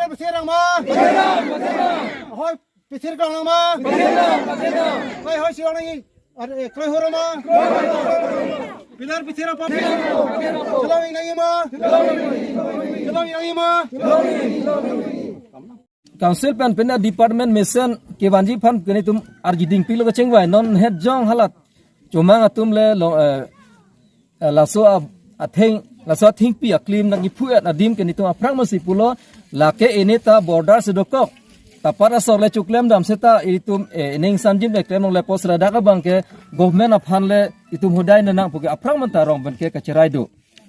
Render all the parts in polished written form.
Pilar berserang mah. Hoi pisir kang lang mah. Hoi hoi siang lagi. Ada kloy horo mah. Pilar berserang apa? Selawing lagi mah. Selawing lagi mah. Council pen pena department mission ke wanji pan kene tum arjiding pilo ke chengwai non het jong halat cuma ngatum le laso laso thing pi aklim nang ipuat adim kene tum aprang masi pulo lake ini ta border sedokok tapara sorle cuklem dam seta itum ening sanjim le klem le pos rada ka bangke government aphan le itum hudai nanang puke aprang mentarong benke kacerai do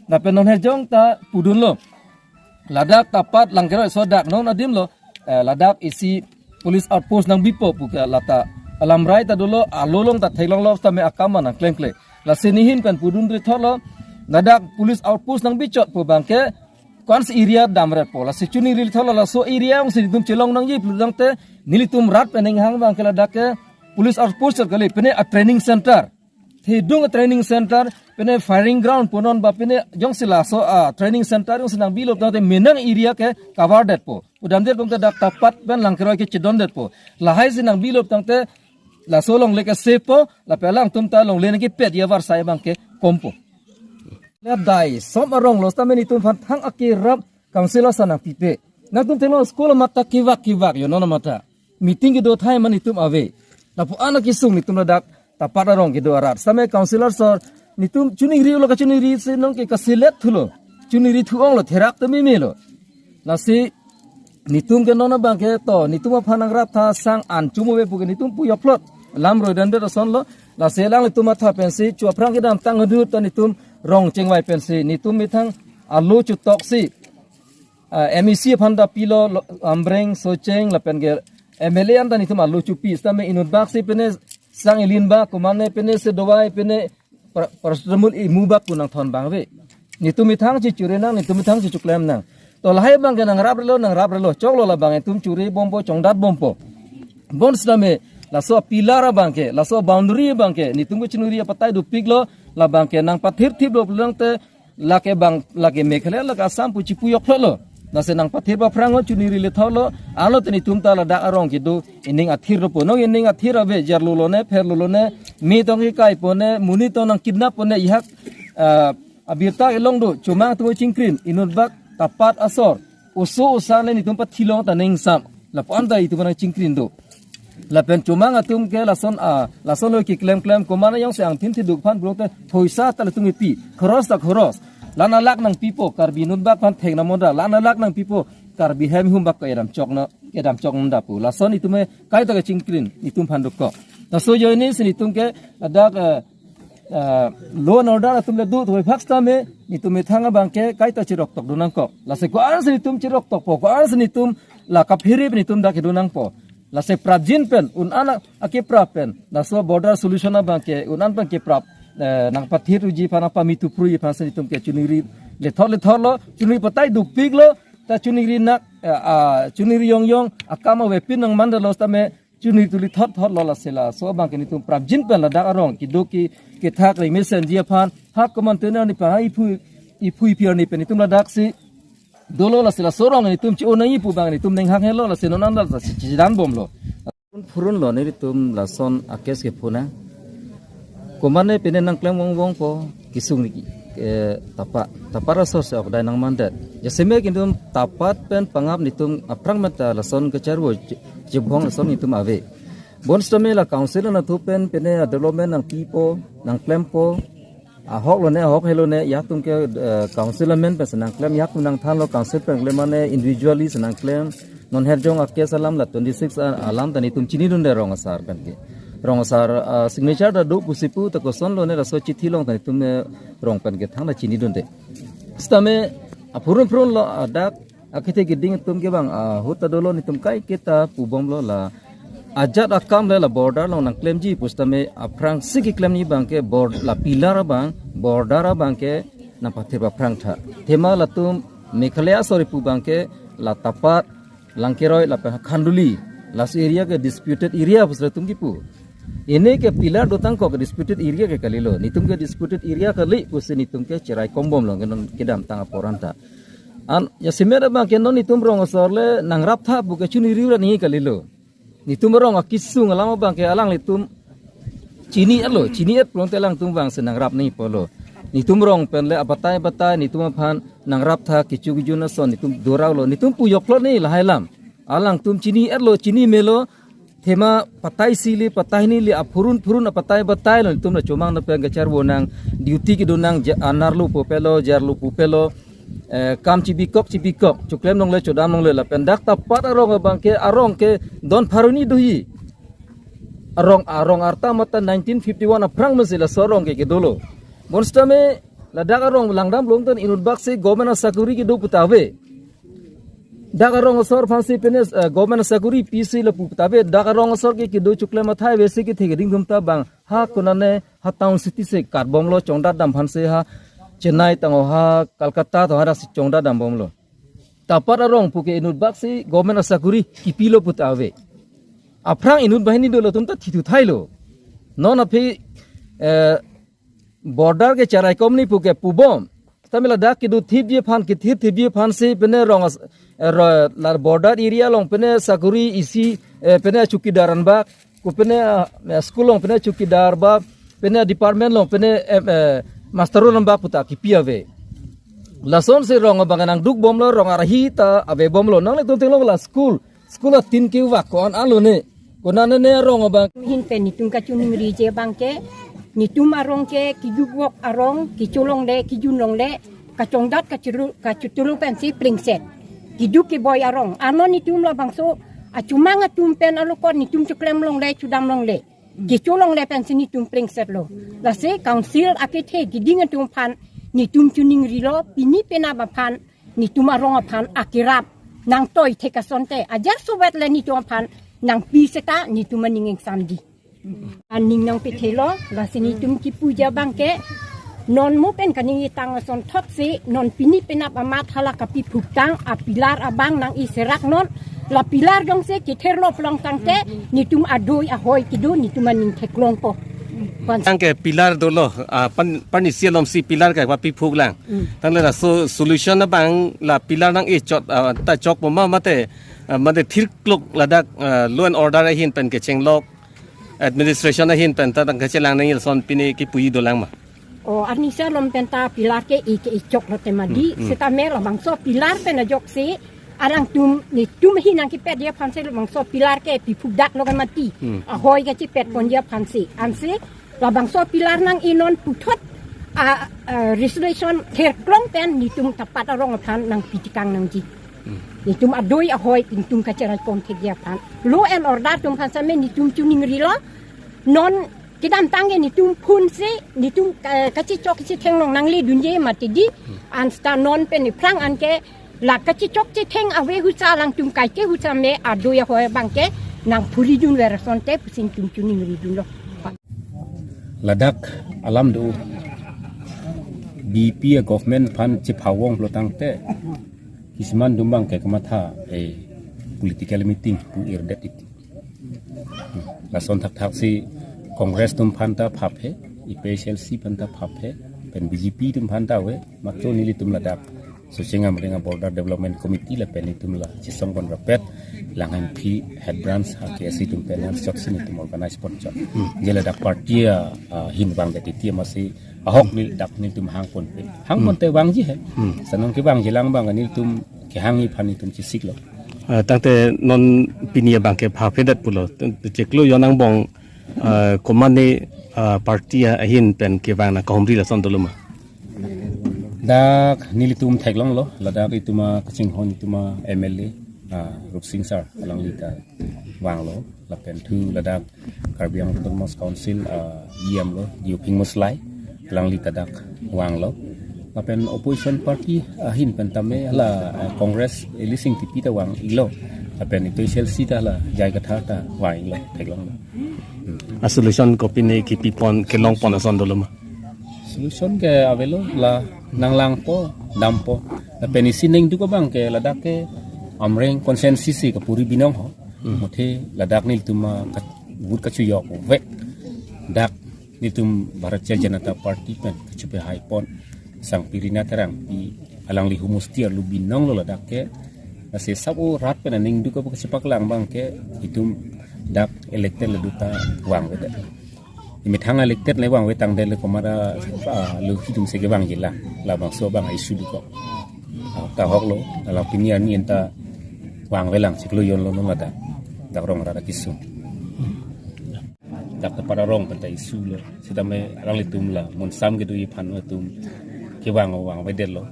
na pen non het jong ta pudun lo ladak tapat langkero sodak non adim lo ladak isi police outpost nang bipo puka lata alamrai ta dolo alolong ta thailong lo ta me akama na klengkle la sinihin kan pudun ri tholo ladak police outpost nang bichot pu bangke kons area damret po la sichuni ri tholo la so area ong sidum chelong nang ji pludang te nilitum rat peneng hang bangke ladak ke police outpost kali pene a training center thidung training center pene firing ground ponon ba pene jong sila so training center ong senang bilop ta menang area ke cover det po udam der pom dak tapat ben langkero ke chidon det po lahai sinang bilop tangte la solong leke sepo la pelang tum ta long len ke pet ya war sai bang ke kompo le dai som arong los ta meni tum phan thang akirap councilor sanang pipe na tum telo school mata kiwak yo nona mata meeting ke do thai mani tum ave la pu ana kisung ni tum dak tapat arong ke do arat same councilor sor ni tum chuni ri lo ka chuni ri se nong ke kasilet thulo chuni ri thuong lo therak te mi lo la si nitum ke nona bangke to nitum phanang rap tha sang an chumo be puke nitum pu yoplot lam ro dan der son lo la selang nitum tha pensi chu phrang ke dam tang hu to nitum rong chengwai pensi nitum mi thang alu chu tok si MEC phanda pilo ambreng socheng la pen ge MLA an ta nitum alu chu pi sta me inut bak si pene sang ilin ba kumane pene se dowai pene parastamul i mubak punang thon bangwe nitum mi thang chi churenang nitum mi thang chi chuklem nang to lahai bang ke nang rap relo choklo la bang tum churi bombo chongdat bompo bon slame la so pilara bang ke la so boundary bang ke ni tum chinuri patai du piglo la bang ke nang pathir thib lo lang te la ke bang la ke mekhale la ka sam pu chipu yok lo na se nang pathir ba frango chuniri le tholo alo te ni tum ta la da arong ki du ining athir ro po no ining athir ave jarlu lo ne pher lo ne mi tong ki kai po ne muni to nang kidnap po ne ihak abirta elong do chuma tu chingkrin inut bak tapat asor uso usane ni tum pathilong ta ning sam la panda itu bana chingkrin do la pen chuma ngatum ke lason lo ki klem ko mana yang sang thin thi duk phan brote thoisa ta tum pi khoros ta khoros lana lak nang pipo karbi nun bak phan theng na moda lana lak nang pipo karbi hem hum bak kairam chokna edam chok nda pu lason itu me kai ta chingkrin itum phan duk ko ta so yo ni sin itum ke adak law and order tum le du thoi phak sta me ni tum thanga bangke kai ta chirok tok dunang ko la se ko an se tum chirok tok po ko an se ni tum la ka phiri ni tum da ke dunang po la se prajin pen un ana ake pra pen la so border solution bangke un an bangke prap nang pathir uji pana pamitu prui pa se ni tum ke chuniri le thor lo chuniri patai du piglo ta chuniri nak chuniri yong akama we pin nang mandalo sta me chuni tuli thot lo la sela so bang ke ni tum prabjin pen la da arong ki do ki ke thak ri mesen dia phan hak koman te na ni pa i phui pier ni pen ni tum la dak si dolo la sela sorong ni tum chi onai pu bang ni tum neng hak helo la senon an la si dan bom lo phurun lo ni tum la son akes ke phuna komane pen nang klem wong po kisung ni tapara sos ok dai nang mandat ya seme ki tum tapat pen pangap ni tum aprang mata la son ke charwo jibhong son ni tum ave bon stame la council na thu pen pene development nang pipo nang klempo hok lo ne hok helo ne ya tum ke council men pe nang klem ya tum nang than lo council pen lemane individually nang klem non herjong akke salam la 26 alam tani tum chini dun de rong asar kan ke rong asar signature da do pusipu ta ko son lo ne la so chithi long tani tum rong pen ke thang la chini dun de stame phurun lo dak akite giding tum ke bang hota dolo ni tum kai kita pubom lo la ajat akam le la border lo nang claim ji pustame aprang sigi claim ni bang ke board la pilar bang border bang ke na pathe ba prang tha thema la tum mekhalaya sori pu bang ke la tapat langkeroi la khanduli la area ke disputed area pusra tum ki pu ini ke pilar dotang ko ke disputed area ke kalilo ni tum ke disputed area kali pusi ni tum ke cerai kombom lo ke dam tang poranta an ya simera bang ke non itum rong asor le nang rap tha bu ke chuni riu ni kalilo ni tum rong akisung alang bang ke alang le tum chini at plong telang tum bang senang rap ni polo ni tum rong pen le abatai ni tum phan nang rap tha kichu giju na son ni tum dorau lo ni tum puyok lo ni lahailam alang tum chini at lo chini melo thema patai sili patai ni li apurun patai batai lo tum na chomang na pen gachar bonang duty ki donang anar lu popelo jar lu pupelo kam cibikok cuklem nong le chodam nong le la pendak tapat arong bang ke arong ke don pharuni dohi arong arta mata 1951 aprang mesila sorong ke dolo monsta me ladak arong langdam long ton inut bak se government sakuri ki do putawe dagarong asor phansi penes government sakuri pc la putawe dagarong asor ke do chuklem mathai besi ki thege ding thumta bang ha kunane ha town city se karbom lo chongda dam phanse ha Chennai tango ha Kolkata to hara si chongda dam bomlo tapat arong puke inut bak si government sakuri kipilo putawe aprang inut bahini dolo tumta thitu thailo non aphi border ke charai komni puke pubom tamila dak ki du thibje phan ki thibje phan se pene rong la border area long pene sakuri isi pene chukidaran ba ku pene school long pene chukidar ba pene department long pene masteru lamba puta ki piave lason se rong banganang duk bomlo rong arahi ta ave bomlo nang le tum la school a tin ki wa kon alone konane ne rong bang hin pen ni tum ka chuning ri je bang ke ni tum arong ke ki jugok arong ki chulong le ki junong le ka chongdat ka chutulu pen si plingset ki duk ki boy arong anon ni tum lo bang so a chumanga tum pen alukon ni tum chuklem long le chudam long le ki chulong le pen si ni tum plingset lo la se council akithe ki dinga tum phan ni tum chuning ri lo pini pena ba phan ni tum arong phan akirap nang toy theka sonte ajar subet le ni tum phan nang pi seta ni tum maning samdi aning nang pithelo la sini tum ki puja bangke non mo pen kaning tang son thot si non pini penap amat hala kapi phuptang a pilar abang nang iserak non la pilar dong se ki therlo plong tangte ni tum adoi a hoi ki do ni tum maning theklong po tang ke pilar dolo pan isialom si pilar ka wa pi phuk lang tang le la solution na bang la pilar nang e chot ta chok mo ma mate thir klok ladak law and order hin pen ke chenglok administration hin pen ta tang ke chelang nang il son pini ki pui do lang ma o anisa lom penta pilar ke i chok lo temadi seta me la bang so pilar pen a jok si arang tum ni tum hinang ki pet dia phanse lo bang so pilar ke pi phukdak lo kan mati a hoi ga chi pet pon dia phansi anse la bang so pilar nang inon puthot resolution ther klong pen ni tum tapat arong phan nang pitikang nang ji ni tum adoi a hoi pin tum ka cherai kon thek dia phan law and order tum khan samen ni tum chuning ri lo non kidam tange ni tum phun se ni tum kachi chok chi theng long nang li dunje matidi an sta non pen ni prang an ke la kachi chok chi theng awe hu cha lang tum kai ke hu cha me adoi a hoi bang ke nang phuli dun ver sonte pusin tum chuning ri dun lo ladak alam do BP government pan chi phawong lo tangte kisman dumbang ke kamatha political meeting pu irdet it la son thak si congress tum phanta phaphe IPSLC phanta phaphe pen BJP tum phanta we makto nili tum ladak Susinga Meringa Border Development Committee la pen tum la chisong kon rapet langan phi head branch ha ke si tum pen instruction tum organize pon cha jela dak party hin bang de ti masi ahok ni dak ni tum hang pon pe hang pon te wang ji he sanong ki bang jilang bang ani tum ki hangi phani tum chi sik lo tangte non pinia bang ke pha fedat pulo cheklo yonang bong komani party hin pen ke bang na komri la son doluma dak nilitum thaglong lo ladak ituma kaching hon ituma MLA Ruksing Sar alang lita wang lo la pen thu ladak Karbiang Autonomous Council yam lo yuping muslai alang lita dak wang lo la pen opposition party hin pen tame la congress elising tipi ta wang ilo la pen IPSLC ta la jai katha ta wang lo thaglong lo a solution ko pini ki pipon ke long pon son doluma solution ke avelo la nanglang po dampo la penisining du ko bang ke ladak ke amreng konsensus ka puri binong ho mothe ladak nil tuma wud ka chuyok ve dak nitum Bharatiya Janata Party pen chupe high pon sang pirina terang pi alang li humustia lu binong lo ladak ke nasi sabu rat pen ning du ko sepak lang bang ke itum dak elected le duta wang we imi thang elected le wang we tang de le komara lu hitum se ke wang jila la bang so bang isu du ko ta hok lo ala pinian ni enta wang we lang siklu yon lo no ngata dak rong rada kisu dak para rong pen ta isu lo sidame alang li tum la mon sam ke du i phan wa tum ke wang we de lo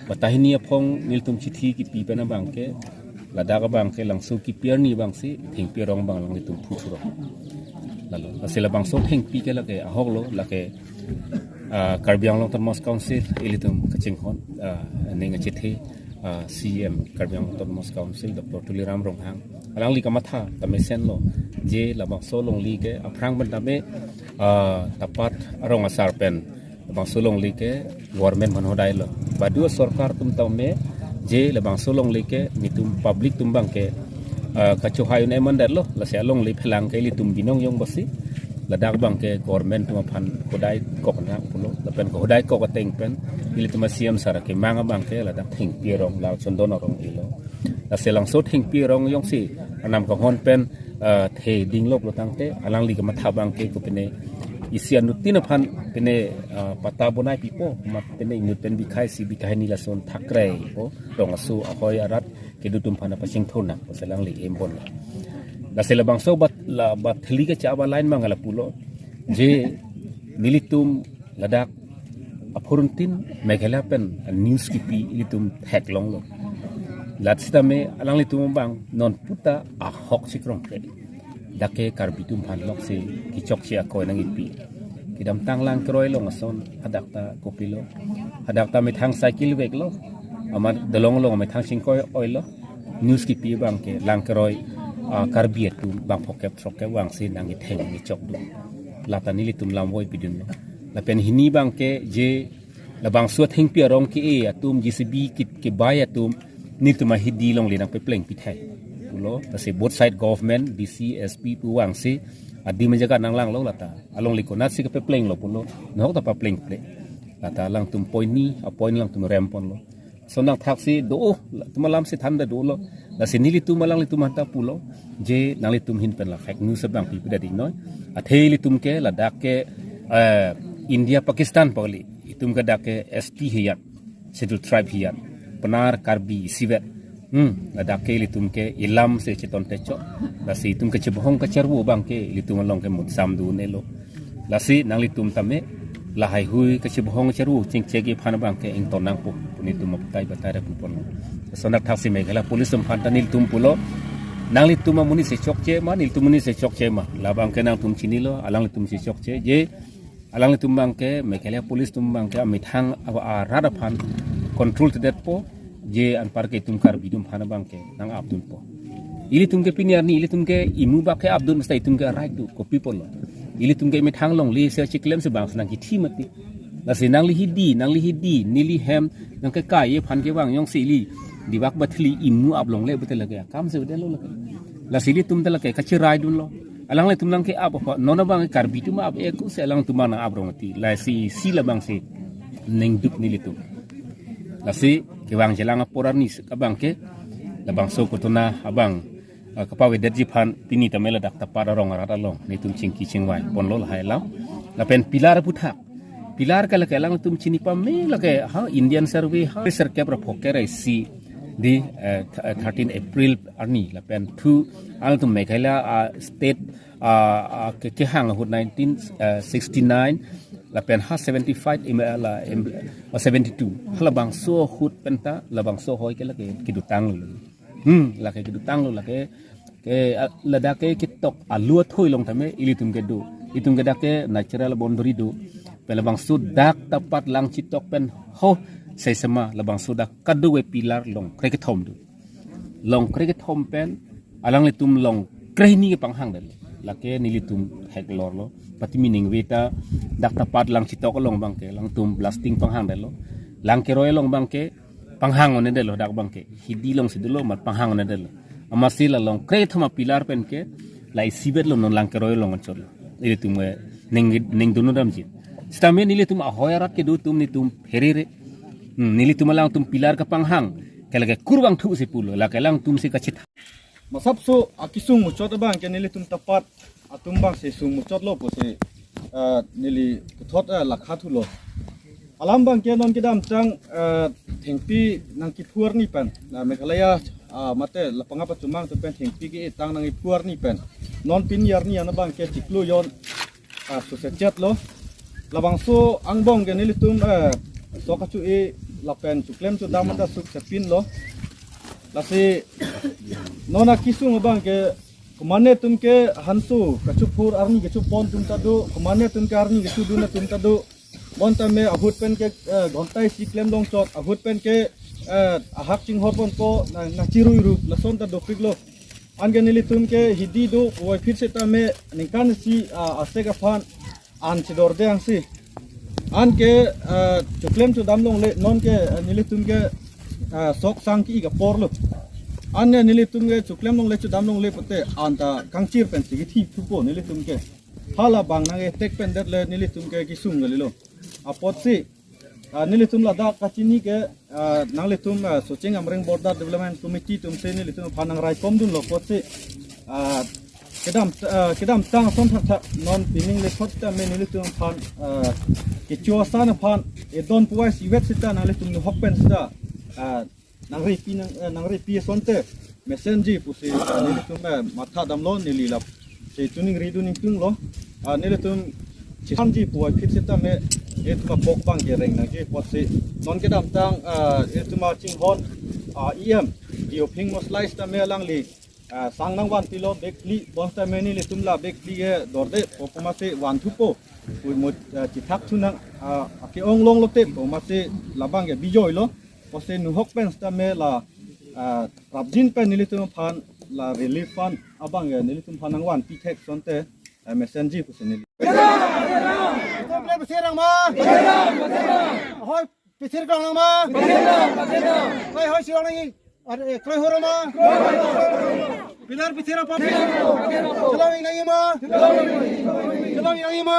batahini apong niltum chithi ki pi pena bangke ladaga bangke langsu ki pierni bangsi thing pierong bang lang nitum phuturo lalu asila bangso thing pi ke lake ahoglo lake karbiang long termos council ilitum kachingkhon ninga chithi CM karbiang long termos council Dr. Tuliram Ronghang alang li kamatha tamesen lo je labang so long li ke aprang bandame tapat arong asar pen bang sulong like government manhodai lo badua sarkar tum taume je le bang sulong like nitum public tum bang ke kachu hayun eman dar lo la selong li phelang ke li tum binong yong basi la dak bang ke government tum phan kodai kok na pulo la pen kodai kok ateng pen ili tum siam sara ke manga bang ke la dak thing pirong la chondon rong ilo la selang so thing pirong yong si anam ko hon pen the ding lok lo tangte alang li ka matha bang ke ko pene isian nutina phan pene pata bonai pipo mat pene nuten bikhai si bikhai ni lason thakre po rong asu ahoy arat ke dutum phana pasing thona selang li embon la selabang so bat thli ke cha ba line mangala pulo je militum ladak apuruntin meghala pen news ki pi ilitum thek long lo lat sitame alang litum bang non puta a hok sikrong ke dake karbitum phan lok se kichok sia ko nang ipi kidam tang lang kroi long ason hadakta kopilo hadakta me thang cycle vek lo amar dolong long me thang singkoi oilo news ki pi bang ke lang kroi karbiet tu bang phokep throke wang se nang itheng ni chok du lata ni litum lam voi pidun lo la pen hini bang ke je la bang suat hing pi rong ki e atum GCB kit ke baya tum ni tuma hidi long le nang pe pleng pi thai pulo tase both side government DC SP pu wang se adi menjaga nang lang lo lata along likonat si ke pe pleng lo pulo nok ta pa pleng ple lata lang tum point ni a point lang tum rempon lo sonang taksi do tumalam si thanda do lo la sinili tu malang litum hanta pulo je nang litum hin pen la fake news bang pi pidadi noy a theli tum ke la dak ke India Pakistan poli itum ka dak ke ST hiyat scheduled tribe hiyat penar karbi sivet la dak ke litum ke ilam se cheton techo la si tum ke chebhong ka charbu bang ke litum long ke mut sam du ne lo la si nang litum tame la hai hui ka chebhong charu ching chegi phan bang ke ing tonang pu ni tum aptai batare pu pon sonak thaksi megala police phan tanil tum pulo nang litum muni se chokche ma nil tum muni se chokche ma la bang ke nang tum chini lo alang litum se chokche je alang litum bang ke megala police tum bang ke amithang a rada phan control to that po je an par ke tum kar bidum phan bang ke nang abdun po ili tum ke piniar ni ili tum ke imu ba ke abdun mesti tum ke right to ko people lo ili tum ke mithang long li se chiklem se bang sanang ki thimati la se nang li hidi nili hem nang ke kai ye phan ke wang yong si li diwak bathli imu ablong le betel ke kam se bedelo la sili tum de la ke kachirai dun lo alang le tum lang ke ab nona bang kar bitu ma ab e ku se alang tum na abrong ti la si la bang se neng duk ni litum la si ke wang jelang aporar ni ka bang ke la bang so ko tona abang kapawe derji phan pini tamela dak tapara rong ara long ni tum chingki chingwai pon lo hai law la pen pilar puthak pilar kala kelang tum chini pa me la ke ha Indian survey ha serke pro phokere si di 13 April arni la pen thu al tum meghala state ke hang hut 1969 la pen ha 75 la 72 hala bang so hut penta la bang so hoi ke la ke kidutang lo la ke kidutang lo la ke la da ke kitok alua thoi long thame ilitum ke do itum ke da ke natural boundary do pela bang su dak tapat lang chitok pen ho sai sama la bang su dak kadu we pilar long kreke thom do long kreke thom pen alang litum long kreni ke panghang dal la ke nilitum hek lor lo pati mining weta dak tapat lang chitok long bang ke lang tum blasting panghang dal lo lang ke roy long bang ke panghang one dal lo dak bang ke hidi long sidulo mat panghang one dal amasila long kre thama pilar pen ke lai sibet lo non lang ke roy long chol ile tum ning dunu dam ji stame nile tum ahoyarat ke do tum ni tum herere nili tumalang tum pilar ka panghang kalaga kurwang thu si pulo la kalang tum si kachit masapso akisung muchot bang ke nili tum tapat atumbang se sung muchot lo po se nili thot lakha thu lo alam bang ke non kidam chang thengpi nang ki phuar ni pan na meghalaya mate lapanga pa chumang tu pen thengpi ki tang nang i phuar ni pen non pin yar ni ana bang ke tiklu yon su se chat lo labang so angbong ke nili tum so ka chu e lapen chu klem chu damanda su se pin lo lasi nona kisung bang ke kumane tum ke hansu ka chu phur arni ke chu pon tum ta do kumane tum ke arni ke chu du na tum ta do bon ta me ahut pen ke gontai si klem long chot ahut pen ke ahak ching hor bon ko na chirui ru la son ta do piglo ange nili tum ke hidi do oi phir se ta me ninkan si ase ka phan an chi dor de ang si an ke chuklem chu dam long le non ke nili tum ke sok sang ki ga por lo an ne nili tum ke chuklem long le chu dam long le pote an ta kangchir pen si thi thu po nili tum ke hala bang na ge tek pen det le nili tum ke ki sung le lo apot si nili tum la da kachini ke nang le tum soching amreng border development committee tum se nili tum phanang rai kom dun lo pot si kedam tang son thak non pining le thot ta me nili tum phan ke chua sa na phan e don puai si vet sita nang le tum hok pen sita nang ri pi sonte messenger pu si nili tum matha dam lo nili lap se tuning ri duning tung lo nili tum Chanji puai phit sita me etuma pok bang ge reng na ge pot se non ke dam tang etuma ching hon em dio phing mo slice ta me lang li sang nang wan pilo bek li bon ta me ni le tumla bek li ge dorde popoma se wan thu po pui mo chi thak thu nang ke ong long lo te popoma se labang ge bijoi lo po se nu hok pen sta me la rabjin pen ni le tum phan la relief fund abang ge ni le tum phan nang wan pi thek son te messenger pu se ni Pasirang ma. Hoi pisir kang lang ma. Hoi hoi sirang lagi. Ada kloi horo ma. Pilar pisir apa? Kelang lagi ma. Kelang lagi ma.